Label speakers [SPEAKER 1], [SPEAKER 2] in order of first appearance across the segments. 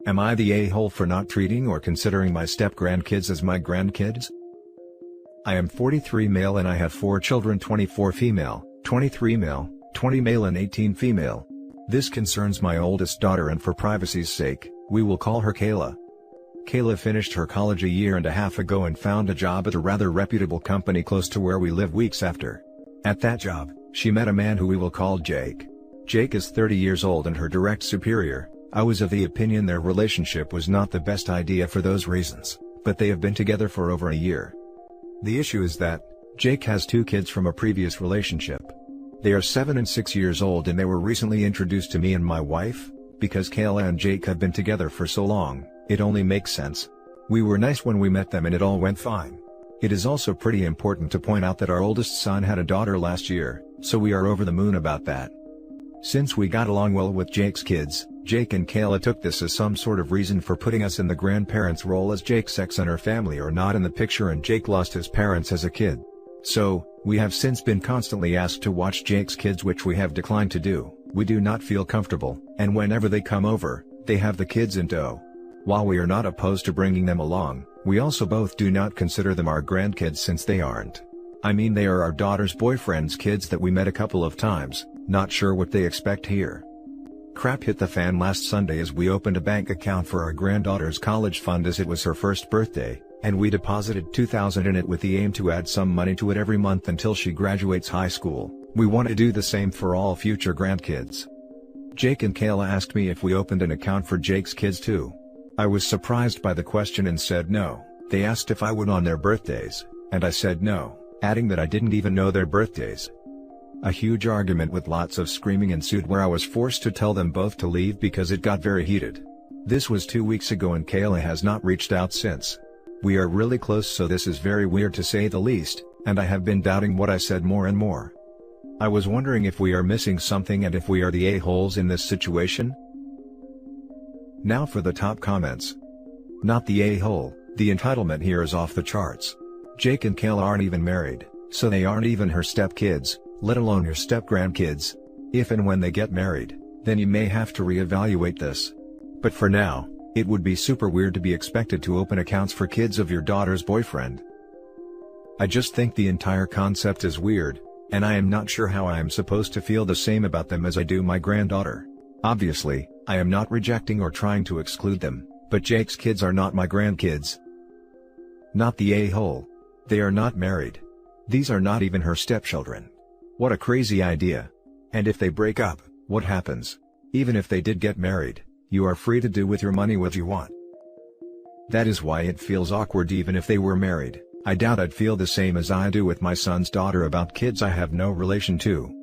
[SPEAKER 1] Am I the a-hole for not treating or considering my step-grandkids as my grandkids? I am 43 male and I have 4 children, 24 female, 23 male, 20 male and 18 female. This concerns my oldest daughter and for privacy's sake, we will call her Kayla. Kayla finished her college a year and a half ago and found a job at a rather reputable company close to where we live weeks after. At that job, she met a man who we will call Jake. Jake is 30 years old and her direct superior. I was of the opinion their relationship was not the best idea for those reasons, but they have been together for over a year. The issue is that, Jake has 2 kids from a previous relationship. They are 7 and 6 years old and they were recently introduced to me and my wife. Because Kayla and Jake have been together for so long, it only makes sense. We were nice when we met them and it all went fine. It is also pretty important to point out that our oldest son had a daughter last year, so we are over the moon about that. Since we got along well with Jake's kids, Jake and Kayla took this as some sort of reason for putting us in the grandparents' role as Jake's ex and her family are not in the picture and Jake lost his parents as a kid. So, we have since been constantly asked to watch Jake's kids, which we have declined to do. We do not feel comfortable, and whenever they come over, they have the kids in tow. While we are not opposed to bringing them along, we also both do not consider them our grandkids since they aren't. I mean, they are our daughter's boyfriend's kids that we met a couple of times, not sure what they expect here. Crap hit the fan last Sunday as we opened a bank account for our granddaughter's college fund as it was her first birthday, and we deposited $2,000 in it with the aim to add some money to it every month until she graduates high school. We want to do the same for all future grandkids. Jake and Kayla asked me if we opened an account for Jake's kids too. I was surprised by the question and said no. They asked if I would on their birthdays, and I said no, adding that I didn't even know their birthdays. A huge argument with lots of screaming ensued where I was forced to tell them both to leave because it got very heated. This was 2 weeks ago and Kayla has not reached out since. We are really close, so this is very weird to say the least, and I have been doubting what I said more and more. I was wondering if we are missing something and if we are the a-holes in this situation? Now for the top comments. Not the a-hole, the entitlement here is off the charts. Jake and Kayla aren't even married, so they aren't even her step-kids, let alone your step-grandkids. If and when they get married, then you may have to reevaluate this. But for now, it would be super weird to be expected to open accounts for kids of your daughter's boyfriend. I just think the entire concept is weird, and I am not sure how I am supposed to feel the same about them as I do my granddaughter. Obviously, I am not rejecting or trying to exclude them, but Jake's kids are not my grandkids. Not the a-hole. They are not married. These are not even her stepchildren. What a crazy idea. And if they break up, what happens? Even if they did get married, you are free to do with your money what you want. That is why it feels awkward even if they were married. I doubt I'd feel the same as I do with my son's daughter about kids I have no relation to.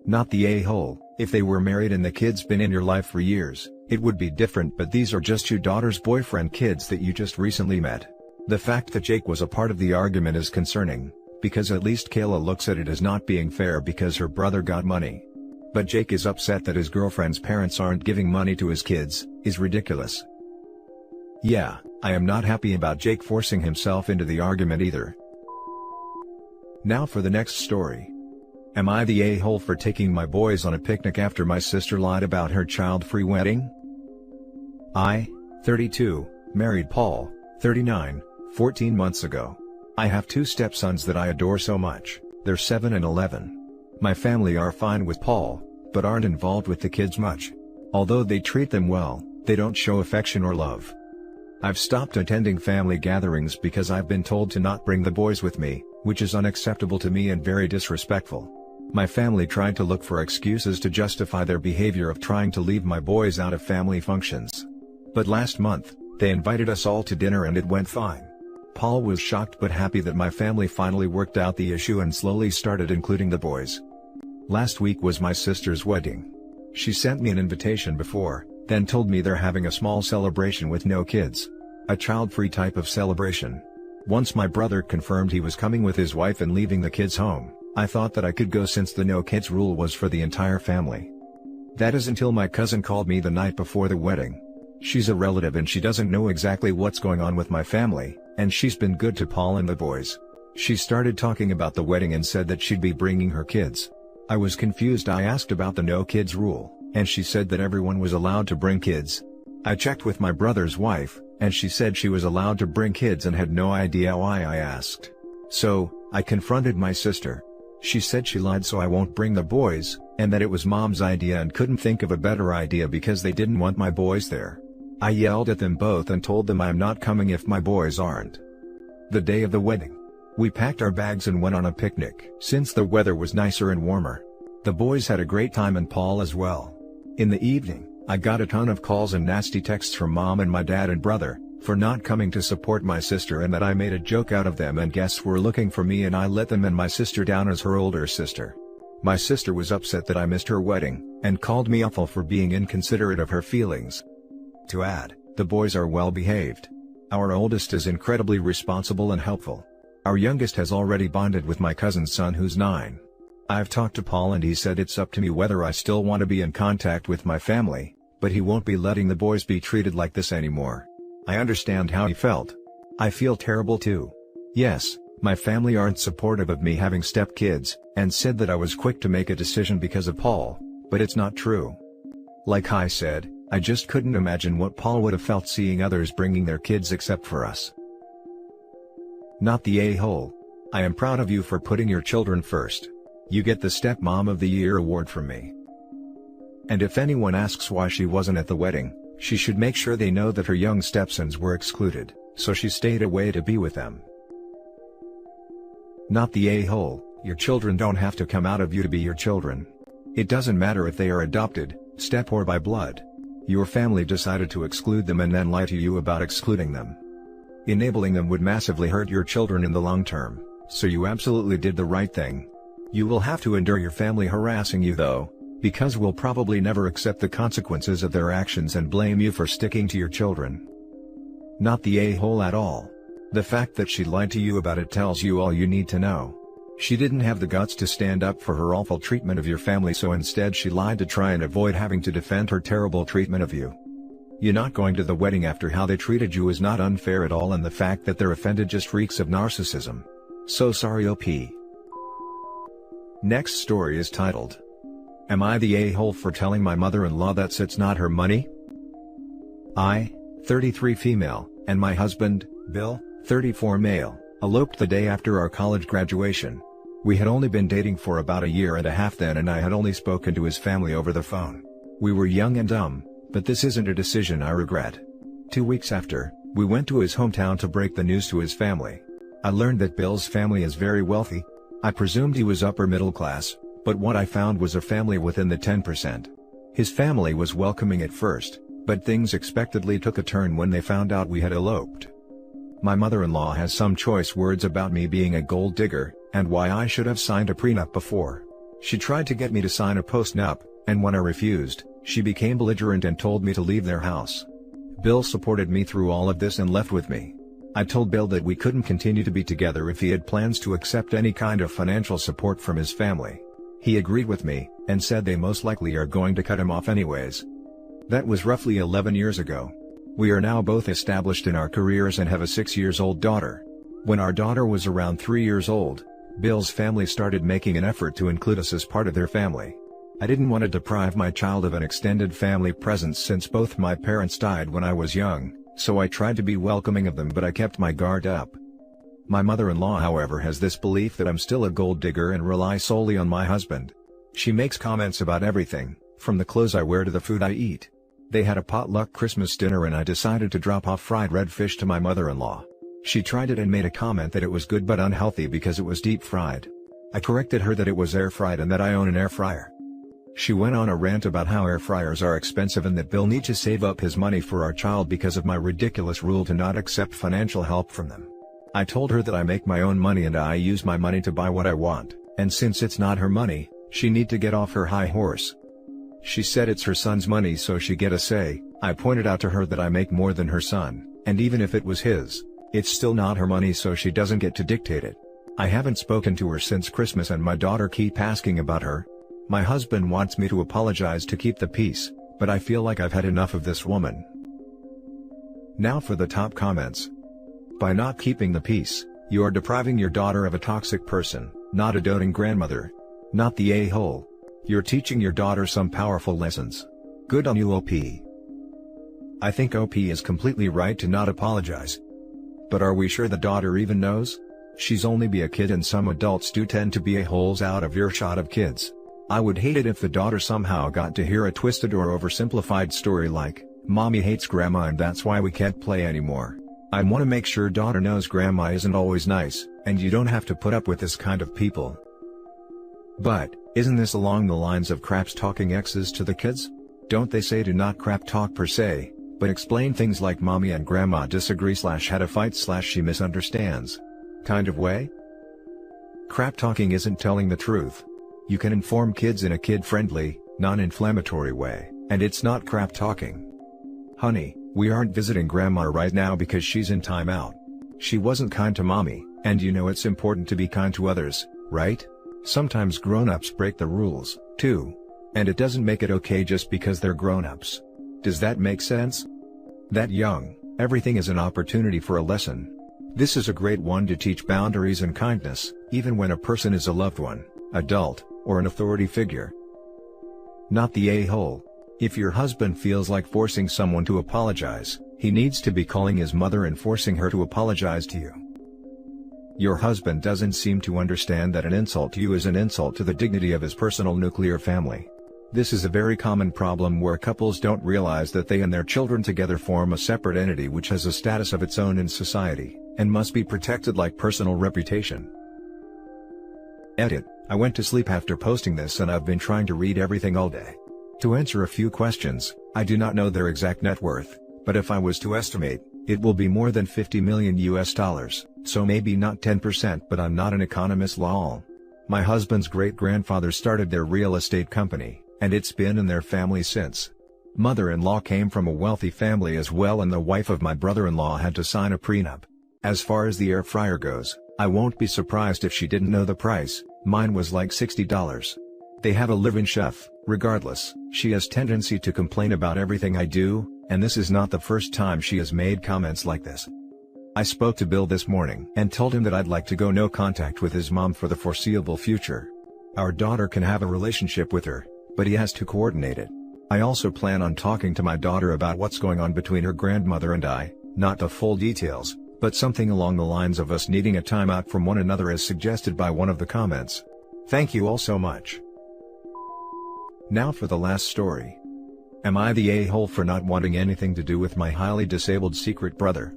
[SPEAKER 1] Not the a-hole. If they were married and the kid's been in your life for years, it would be different, but these are just your daughter's boyfriend kids that you just recently met. The fact that Jake was a part of the argument is concerning, because at least Kayla looks at it as not being fair because her brother got money. But Jake is upset that his girlfriend's parents aren't giving money to his kids, is ridiculous. Yeah, I am not happy about Jake forcing himself into the argument either. Now for the next story. Am I the a-hole for taking my boys on a picnic after my sister lied about her child-free wedding? I, 32, married Paul, 39, 14 months ago. I have 2 stepsons that I adore so much. They're 7 and 11. My family are fine with Paul, but aren't involved with the kids much. Although they treat them well, they don't show affection or love. I've stopped attending family gatherings because I've been told to not bring the boys with me, which is unacceptable to me and very disrespectful. My family tried to look for excuses to justify their behavior of trying to leave my boys out of family functions. But last month, they invited us all to dinner and it went fine. Paul was shocked but happy that my family finally worked out the issue and slowly started including the boys. Last week was my sister's wedding. She sent me an invitation before, then told me they're having a small celebration with no kids. A child-free type of celebration. Once my brother confirmed he was coming with his wife and leaving the kids home, I thought that I could go since the no kids rule was for the entire family. That is until my cousin called me the night before the wedding. She's a relative and she doesn't know exactly what's going on with my family, and she's been good to Paul and the boys. She started talking about the wedding and said that she'd be bringing her kids. I was confused. I asked about the no kids rule, and she said that everyone was allowed to bring kids. I checked with my brother's wife, and she said she was allowed to bring kids and had no idea why I asked. So, I confronted my sister. She said she lied so I won't bring the boys, and that it was mom's idea and couldn't think of a better idea because they didn't want my boys there. I yelled at them both and told them I'm not coming if my boys aren't. The day of the wedding, we packed our bags and went on a picnic since the weather was nicer and warmer. The boys had a great time and Paul as well. In the evening, I got a ton of calls and nasty texts from mom and my dad and brother, for not coming to support my sister and that I made a joke out of them and guests were looking for me and I let them and my sister down as her older sister. My sister was upset that I missed her wedding, and called me awful for being inconsiderate of her feelings. To add, the boys are well behaved. Our oldest is incredibly responsible and helpful. Our youngest has already bonded with my cousin's son who's 9. I've talked to Paul and he said it's up to me whether I still want to be in contact with my family, but he won't be letting the boys be treated like this anymore. I understand how he felt. I feel terrible too. Yes, my family aren't supportive of me having stepkids, and said that I was quick to make a decision because of Paul, but it's not true. Like I said, I just couldn't imagine what Paul would have felt seeing others bringing their kids except for us. Not the a-hole. I am proud of you for putting your children first. You get the Stepmom of the Year award from me. And if anyone asks why she wasn't at the wedding, she should make sure they know that her young stepsons were excluded, so she stayed away to be with them. Not the a-hole. Your children don't have to come out of you to be your children. It doesn't matter if they are adopted, step or by blood. Your family decided to exclude them and then lie to you about excluding them. Enabling them would massively hurt your children in the long term, so you absolutely did the right thing. You will have to endure your family harassing you though, because we'll probably never accept the consequences of their actions and blame you for sticking to your children. Not the a-hole at all. The fact that she lied to you about it tells you all you need to know. She didn't have the guts to stand up for her awful treatment of your family, so instead she lied to try and avoid having to defend her terrible treatment of you. You not going to the wedding after how they treated you is not unfair at all, and the fact that they're offended just reeks of narcissism. So sorry OP. Next story is titled, Am I the a-hole for telling my mother-in-law that it's not her money? I, 33 female, and my husband, Bill, 34 male, eloped the day after our college graduation. We had only been dating for about a year and a half then, and I had only spoken to his family over the phone. We were young and dumb, but this isn't a decision I regret. 2 weeks after, we went to his hometown to break the news to his family. I learned that Bill's family is very wealthy. I presumed he was upper middle class, but what I found was a family within the 10%. His family was welcoming at first, but things expectedly took a turn when they found out we had eloped. My mother-in-law has some choice words about me being a gold digger, and why I should have signed a prenup before. She tried to get me to sign a postnup, and when I refused, she became belligerent and told me to leave their house. Bill supported me through all of this and left with me. I told Bill that we couldn't continue to be together if he had plans to accept any kind of financial support from his family. He agreed with me, and said they most likely are going to cut him off anyways. That was roughly 11 years ago. We are now both established in our careers and have a 6-year-old daughter. When our daughter was around 3 years old, Bill's family started making an effort to include us as part of their family. I didn't want to deprive my child of an extended family presence since both my parents died when I was young, so I tried to be welcoming of them, but I kept my guard up. My mother-in-law, however, has this belief that I'm still a gold digger and rely solely on my husband. She makes comments about everything, from the clothes I wear to the food I eat. They had a potluck Christmas dinner and I decided to drop off fried red fish to my mother-in-law. She tried it and made a comment that it was good but unhealthy because it was deep fried. I corrected her that it was air fried and that I own an air fryer. She went on a rant about how air fryers are expensive and that Bill needs to save up his money for our child because of my ridiculous rule to not accept financial help from them. I told her that I make my own money and I use my money to buy what I want, and since it's not her money, she need to get off her high horse. She said it's her son's money so she get a say. I pointed out to her that I make more than her son, and even if it was his, it's still not her money so she doesn't get to dictate it. I haven't spoken to her since Christmas and my daughter keep asking about her. My husband wants me to apologize to keep the peace, but I feel like I've had enough of this woman. Now for the top comments. By not keeping the peace, you are depriving your daughter of a toxic person, not a doting grandmother. Not the a-hole. You're teaching your daughter some powerful lessons. Good on you OP. I think OP is completely right to not apologize. But are we sure the daughter even knows? She's only be a kid and some adults do tend to be a-holes out of earshot of kids. I would hate it if the daughter somehow got to hear a twisted or oversimplified story like, "Mommy hates grandma and that's why we can't play anymore." I want to make sure daughter knows grandma isn't always nice, and you don't have to put up with this kind of people. But, isn't this along the lines of craps talking exes to the kids? Don't they say do not crap talk per se, but explain things like mommy and grandma disagree / had a fight / she misunderstands kind of way? Crap talking isn't telling the truth. You can inform kids in a kid-friendly, non-inflammatory way, and it's not crap talking. Honey, we aren't visiting grandma right now because she's in timeout. She wasn't kind to mommy, and you know it's important to be kind to others, right? Sometimes grown-ups break the rules, too. And it doesn't make it okay just because they're grown-ups. Does that make sense? That young, everything is an opportunity for a lesson. This is a great one to teach boundaries and kindness, even when a person is a loved one, adult, or an authority figure. Not the a-hole. If your husband feels like forcing someone to apologize, he needs to be calling his mother and forcing her to apologize to you. Your husband doesn't seem to understand that an insult to you is an insult to the dignity of his personal nuclear family. This is a very common problem where couples don't realize that they and their children together form a separate entity which has a status of its own in society, and must be protected like personal reputation. Edit: I went to sleep after posting this and I've been trying to read everything all day. To answer a few questions, I do not know their exact net worth, but if I was to estimate, it will be more than $50 million US, so maybe not 10%, but I'm not an economist lol. My husband's great-grandfather started their real estate company, and it's been in their family since. Mother-in-law came from a wealthy family as well, and the wife of my brother-in-law had to sign a prenup. As far as the air fryer goes, I won't be surprised if she didn't know the price. Mine was like $60. They have a live-in chef. Regardless, she has tendency to complain about everything I do, and this is not the first time she has made comments like this. I spoke to Bill this morning and told him that I'd like to go no contact with his mom for the foreseeable future. Our daughter can have a relationship with her, but he has to coordinate it. I also plan on talking to my daughter about what's going on between her grandmother and I, not the full details, but something along the lines of us needing a timeout from one another as suggested by one of the comments. Thank you all so much. Now for the last story. Am I the a-hole for not wanting anything to do with my highly disabled secret brother?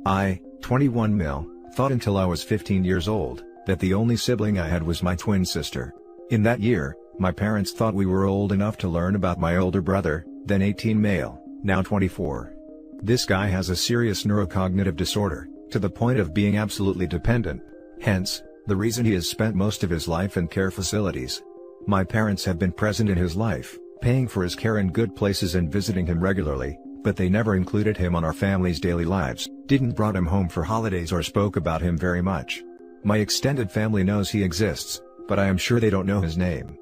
[SPEAKER 1] I, 21 male, thought until I was 15 years old, that the only sibling I had was my twin sister. In that year, my parents thought we were old enough to learn about my older brother, then 18 male, now 24. This guy has a serious neurocognitive disorder, to the point of being absolutely dependent, hence, the reason he has spent most of his life in care facilities. My parents have been present in his life, paying for his care in good places and visiting him regularly, but they never included him on our family's daily lives, didn't brought him home for holidays or spoke about him very much. My extended family knows he exists, but I am sure they don't know his name.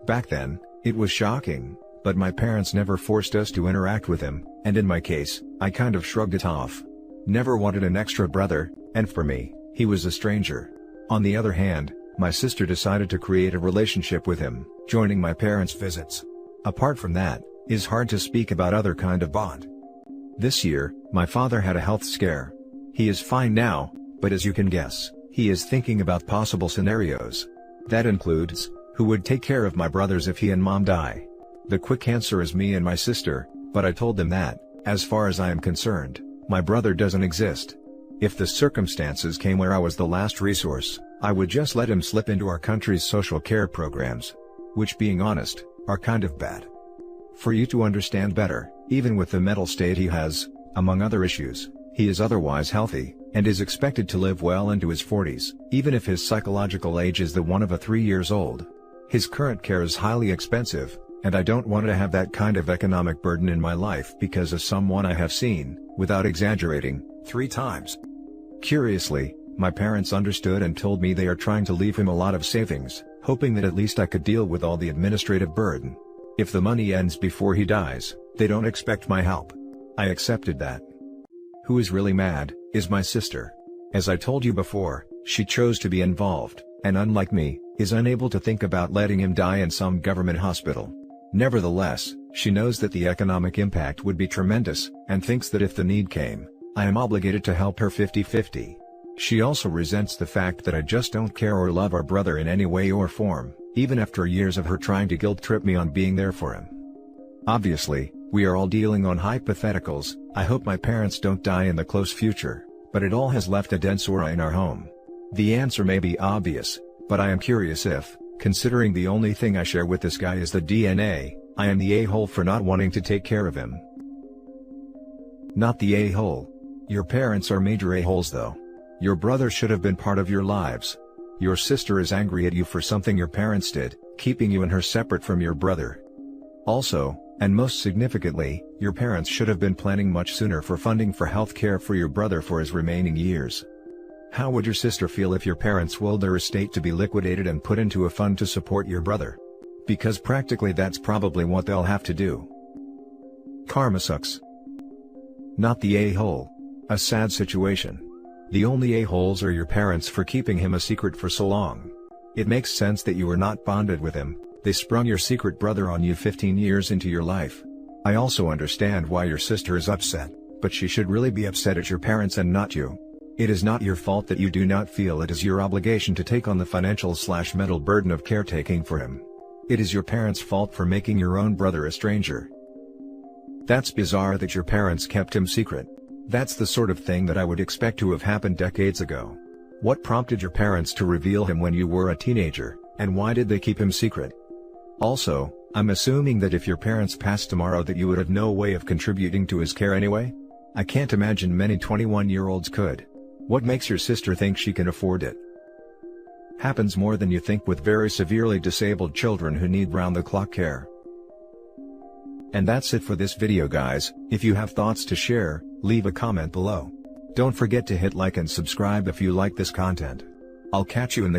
[SPEAKER 1] Back then, it was shocking, but my parents never forced us to interact with him, and in my case, I kind of shrugged it off. Never wanted an extra brother, and for me, he was a stranger. On the other hand, my sister decided to create a relationship with him, joining my parents' visits. Apart from that, it's hard to speak about other kind of bond. This year, my father had a health scare. He is fine now, but as you can guess, he is thinking about possible scenarios. That includes, who would take care of my brothers if he and mom die? The quick answer is me and my sister, but I told them that, as far as I am concerned, my brother doesn't exist. If the circumstances came where I was the last resource, I would just let him slip into our country's social care programs. Which, being honest, are kind of bad. For you to understand better, even with the mental state he has, among other issues, he is otherwise healthy, and is expected to live well into his 40s, even if his psychological age is the one of a 3 years old. His current care is highly expensive, and I don't want to have that kind of economic burden in my life because of someone I have seen, without exaggerating, 3 times. Curiously, my parents understood and told me they are trying to leave him a lot of savings, hoping that at least I could deal with all the administrative burden. If the money ends before he dies, they don't expect my help. I accepted that. Who is really mad, is my sister. As I told you before, she chose to be involved, and unlike me, is unable to think about letting him die in some government hospital. Nevertheless, She knows that the economic impact would be tremendous, and thinks that if the need came, I am obligated to help her 50-50. She also resents the fact that I just don't care or love our brother in any way or form, even after years of her trying to guilt-trip me on being there for him. Obviously, we are all dealing on hypotheticals. I hope my parents don't die in the close future, but it all has left a dense aura in our home. The answer may be obvious, but I am curious if, considering the only thing I share with this guy is the DNA, I am the a-hole for not wanting to take care of him. Not the a-hole. Your parents are major a-holes though. Your brother should have been part of your lives. Your sister is angry at you for something your parents did, keeping you and her separate from your brother. Also, and most significantly, your parents should have been planning much sooner for funding for health care for your brother for his remaining years. How would your sister feel if your parents willed their estate to be liquidated and put into a fund to support your brother? Because practically that's probably what they'll have to do. Karma sucks. Not the a-hole. A sad situation. The only a-holes are your parents for keeping him a secret for so long. It makes sense that you were not bonded with him. They sprung your secret brother on you 15 years into your life. I also understand why your sister is upset, but she should really be upset at your parents and not you. It is not your fault that you do not feel it is your obligation to take on the financial/mental burden of caretaking for him. It is your parents' fault for making your own brother a stranger. That's bizarre that your parents kept him secret. That's the sort of thing that I would expect to have happened decades ago. What prompted your parents to reveal him when you were a teenager, and why did they keep him secret? Also, I'm assuming that if your parents passed tomorrow that you would have no way of contributing to his care anyway? I can't imagine many 21-year-olds could. What makes your sister think she can afford it? Happens more than you think with very severely disabled children who need round-the-clock care. And that's it for this video guys. If you have thoughts to share, leave a comment below. Don't forget to hit like and subscribe if you like this content. I'll catch you in the